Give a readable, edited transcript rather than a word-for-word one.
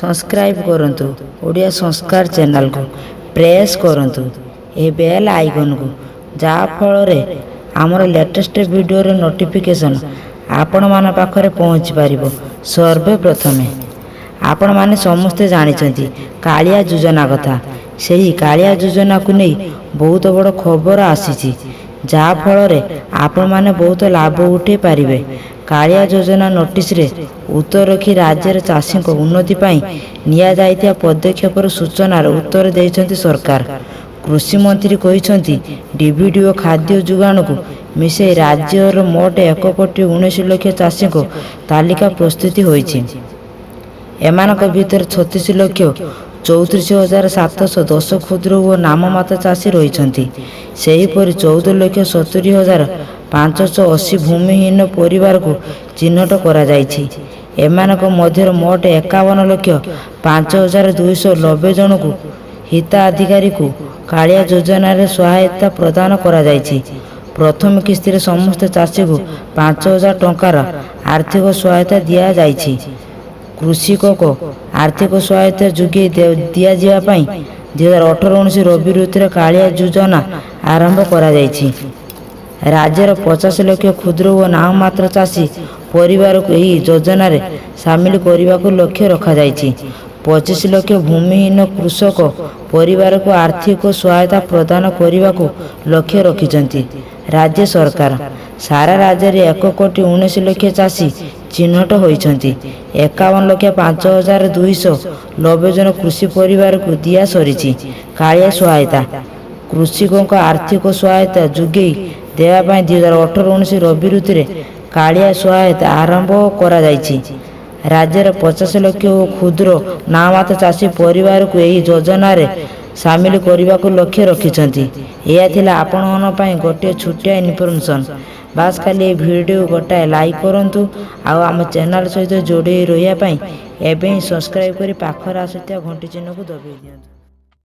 Subscribe करंतु ओडिया संस्कार channel को प्रेस करंतु ए बेल आइकन को जा फल रे आमर लेटेस्ट वीडियो रे नोटिफिकेशन आपण मान पाखरे पहुँच पारिबो। सर्वे प्रथमे आपण माने समस्ते जानिछंती कालिया योजना कथा। सेही कालिया योजना को नहीं बहुत बड़ खबर आसीछि जा फल रे आपण माने बहुत लाभ उठे पारिबे। कालिया योजना नोटिस रे उत्तर रखी राज्यर चाषी को उन्नति पाई निया जाइतिया पदक्षेपर सूचनार उत्तर देइछंती सरकार। कृषि मंत्री कहिछंती डीबीडी और खाद्य जुगाण को मिसे राज्यर मोट 1,19,00,000 चाषी को तालिका प्रस्तुति होइछि। एमानक भीतर 36,34,710 क्षुद्र और नाममात्र चाषी रहिछंती। सेहीपरि 14,70,580 भूमिहीन परिवार को चिन्हट करा जाइछि। एमानक मध्यर मोट 51,05,290 जन को हिताधिकारी को कालिया योजना रे सहायता प्रदान करा जाइछि। प्रथम किस्ती रे समस्त चाषी को 5,000 टंकार आर्थिक सहायता दिया जाइछि। कृषक को आर्थिक सहायता जोगे दिया जिया पाई 2018-19 रबी ऋतु कालिया योजना आरंभ करा जाइछि। राज्यर 50 लाख क्षुद्र और नाममात्र चाषी परिवार को यही योजना रे शामिल करने को लक्ष्य रखा जाइछि। 25 लाख भूमिहीन कृषक परिवार को आर्थिक सहायता प्रदान करने को लक्ष्य रखिछंती राज्य सरकार। सारा राज्य रे 1,19,00,000 चाषी चिन्हट होइछंती। 51,05,290 जन कृषि परिवार को दिया सरीछि कालिया सहायता। कृषकों को आर्थिक सहायता जोगे देवा पाई 2018-19 रबी ऋतु रे कालिया सहायता आरंभ करा जाइछि। राज्यर 50 लाख क्षुद्र नाममात्र चाषी परिवार को यही योजना रे शामिल करने को लक्ष्य रखिछंती। यह थिला आपण मन पई गोटे छुटिया इनफॉरमेशन। बास खाली ये वीडियो गोटाए लाइक करंतु आम चैनल सहित जोड़ी रहिया पई एबे सब्सक्राइब करी पाखर आसुतिया घंटी चिन्ह को दबाई दियंतु।